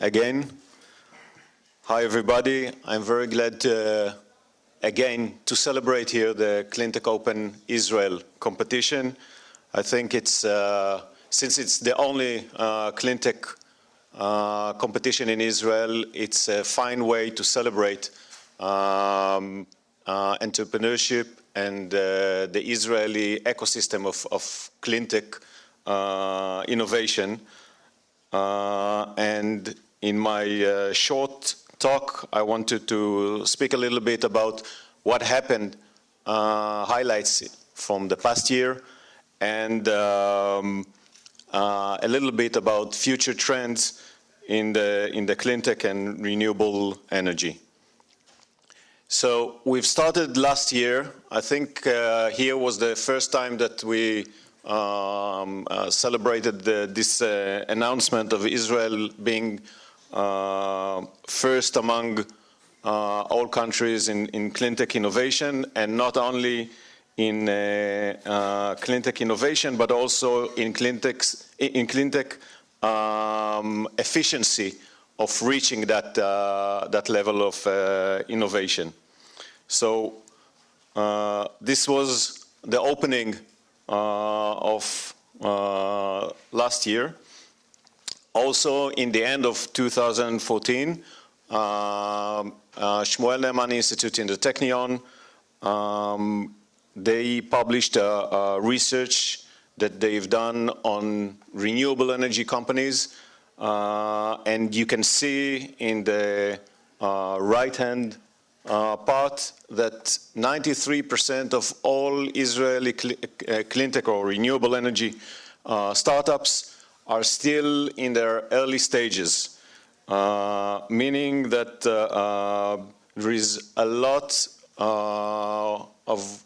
Again, hi everybody. I'm very glad to celebrate here the Cleantech Open Israel competition. I think it's, since it's the only Cleantech competition in Israel, it's a fine way to celebrate entrepreneurship and the Israeli ecosystem of Cleantech innovation. And in my short talk, I wanted to speak a little bit about what happened, highlights from the past year, and a little bit about future trends in the Cleantech and renewable energy. So we've started last year. I think here was the first time that we celebrated this announcement of Israel being first among all countries in Cleantech innovation, and not only in Cleantech innovation, but also in Cleantech efficiency of reaching that level of innovation. So this was the opening of last year. Also, in the end of 2014, Shmuel Ne'eman Institute in the Technion, they published a research that they've done on renewable energy companies, and you can see in the right-hand part that 93% of all Israeli Cleantech or renewable energy startups are still in their early stages, meaning that there is a lot of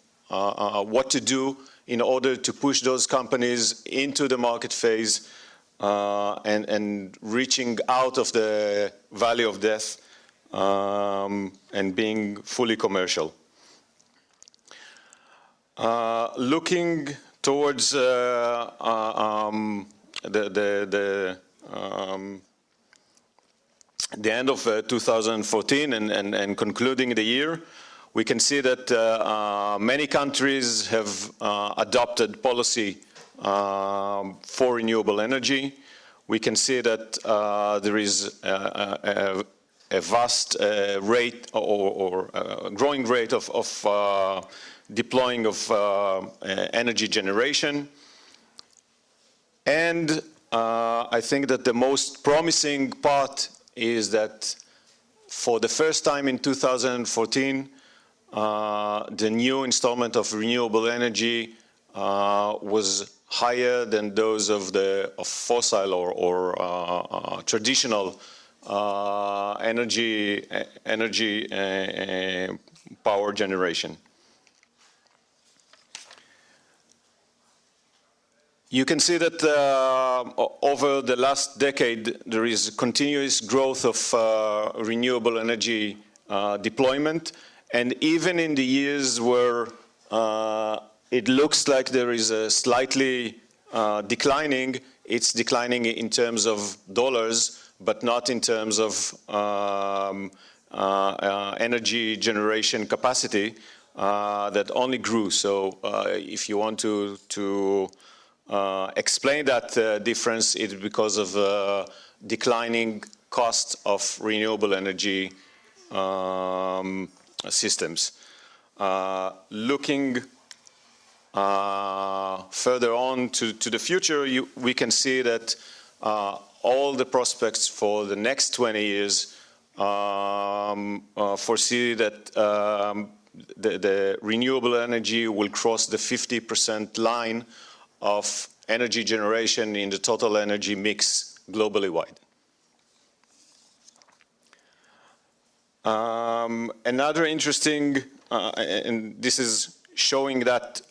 what to do in order to push those companies into the market phase and reaching out of the valley of death and being fully commercial. Looking towards the end of 2014 and concluding the year, we can see that many countries have adopted policy for renewable energy. We can see that there is a vast rate or growing rate of deploying of energy generation. And I think that the most promising part is that for the first time in 2014, the new installment of renewable energy was higher than those of fossil or traditional energy power generation. You can see that over the last decade there is continuous growth of renewable energy deployment, and even in the years where it looks like there is a slightly declining, it's declining in terms of dollars, but not in terms of energy generation capacity that only grew. So if you want to explain that difference, it's because of declining cost of renewable energy systems. Looking further on to the future, we can see that all the prospects for the next 20 years foresee that the renewable energy will cross the 50% line of energy generation in the total energy mix globally wide. Another interesting, and this is showing that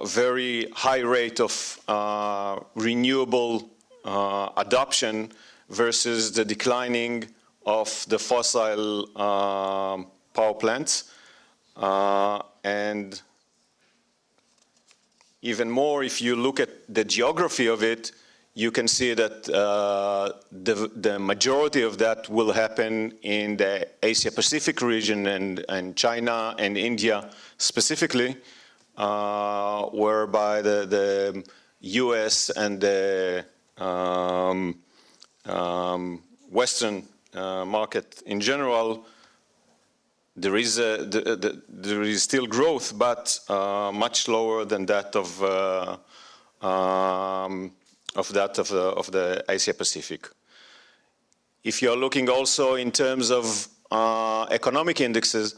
very high rate of renewable adoption versus the declining of the fossil power plants. And even more, if you look at the geography of it, you can see that the majority of that will happen in the Asia-Pacific region and China and India specifically, whereby the US and the Western market in general, there is still growth, but much lower than that of the Asia Pacific. If you're looking also in terms of economic indexes,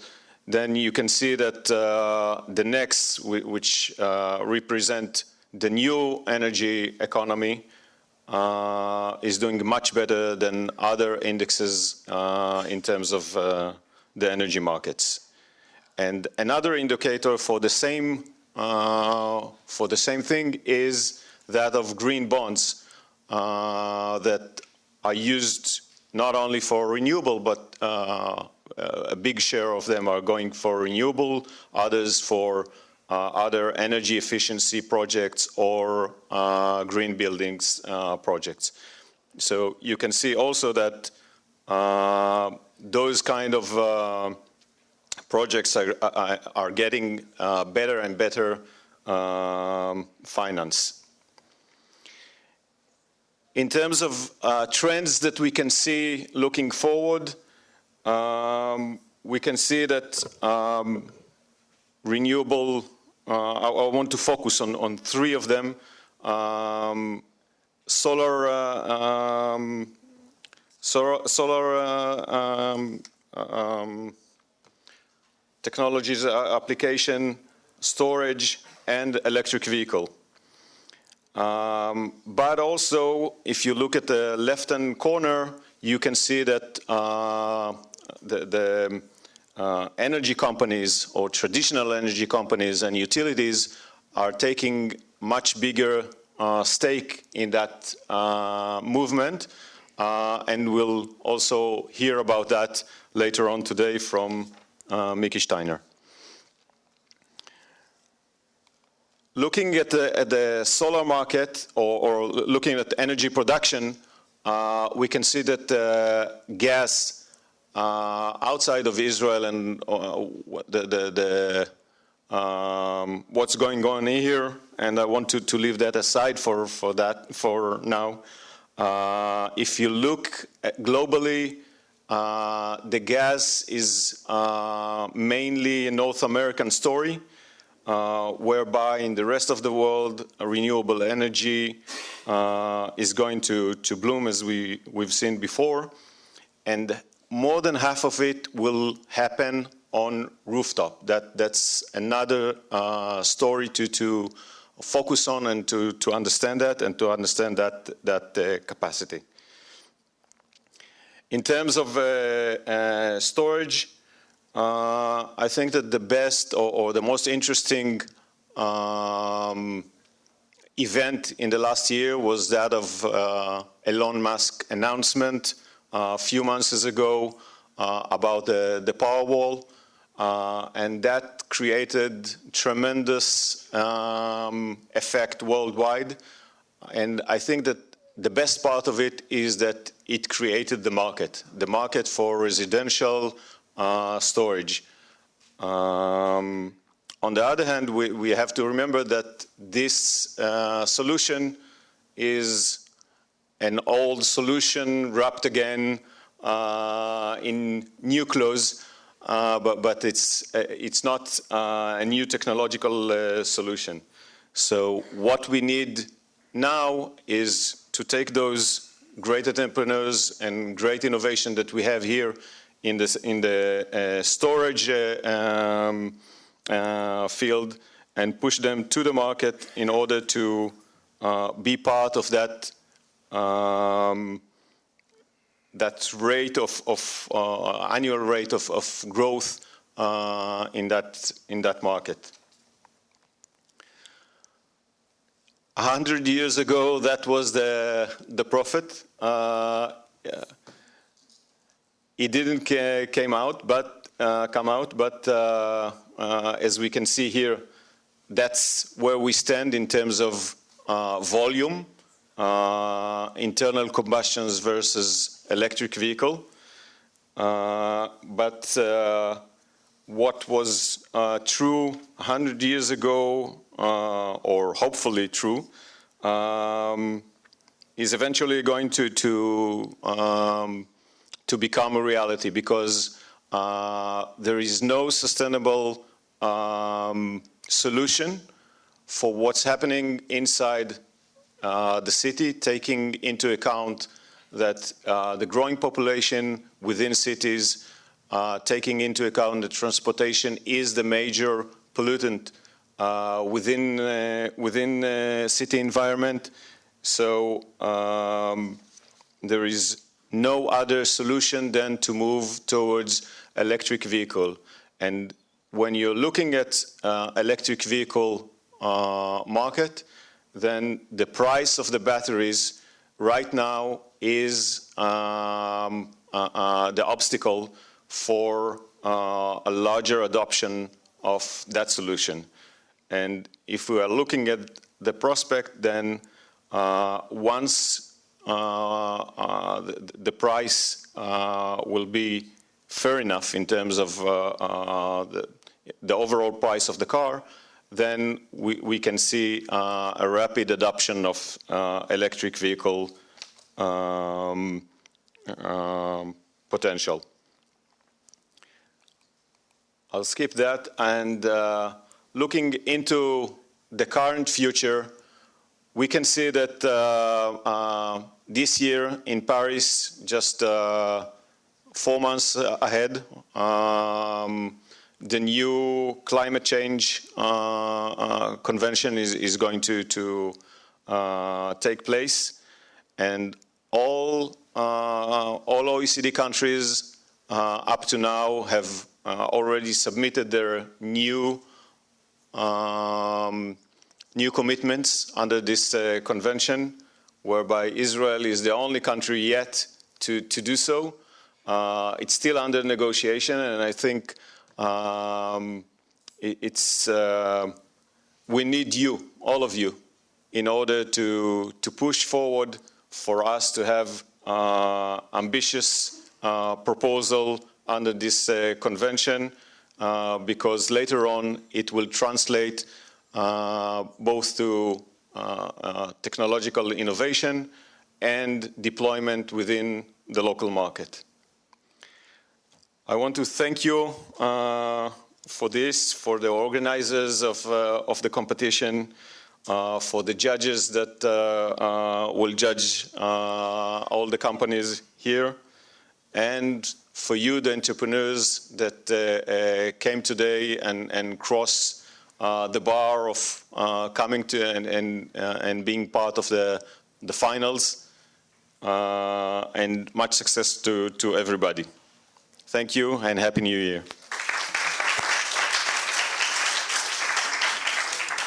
then you can see that the next, which represent the new energy economy, is doing much better than other indexes in terms of the energy markets. And another indicator for the same thing is that of green bonds that are used not only for renewable, but a big share of them are going for renewable, others for other energy efficiency projects or green buildings projects. So you can see also that those kind of projects are getting better and better finance. In terms of trends that we can see looking forward, we can see that renewable, I want to focus on three of them. Solar technologies application, storage, and electric vehicle. But also, if you look at the left-hand corner, you can see that the energy companies or traditional energy companies and utilities are taking much bigger stake in that movement, and we'll also hear about that later on today from Miki Steiner. Looking at the solar market or looking at energy production, we can see that gas outside of Israel and what's going on here, and I want to leave that aside for now. If you look globally, the gas is mainly a North American story, whereby in the rest of the world, renewable energy is going to bloom, as we've seen before, and more than half of it will happen on rooftop. That's another story to focus on and to understand that and to understand that capacity. In terms of storage, I think that the best or the most interesting event in the last year was that of Elon Musk's announcement a few months ago about the Powerwall, and that created tremendous effect worldwide. And I think that the best part of it is that it created the market for residential storage. On the other hand, we have to remember that this solution is an old solution wrapped again in new clothes, but it's not a new technological solution. So what we need now is to take those great entrepreneurs and great innovation that we have here in the storage field and push them to the market in order to be part of that rate of annual rate of growth in that market. 100 years ago, that was the prophet. It didn't come out, but as we can see here, that's where we stand in terms of volume. internal combustions versus electric vehicle. But what was true 100 years ago, or hopefully true, is eventually going to become a reality, because there is no sustainable solution for what's happening inside the city, taking into account that the growing population within cities, taking into account that transportation is the major pollutant within city environment. So there is no other solution than to move towards electric vehicle. And when you're looking at electric vehicle market, then the price of the batteries right now is the obstacle for a larger adoption of that solution. And if we are looking at the prospect, then once the price will be fair enough in terms of the overall price of the car, then we can see a rapid adoption of electric vehicle potential. I'll skip that, and looking into the current future, we can see that this year in Paris, just 4 months ahead, the new climate change convention is going to take place, and all OECD countries up to now have already submitted their new commitments under this convention, whereby Israel is the only country yet to do so. It's still under negotiation, and I think we need you, all of you, in order to push forward for us to have ambitious proposal under this convention, because later on it will translate both to technological innovation and deployment within the local market. I want to thank you for this, for the organizers of the competition, for the judges that will judge all the companies here, and for you, the entrepreneurs that came today and crossed the bar of coming to and being part of the finals, and much success to everybody. Thank you, and Happy New Year.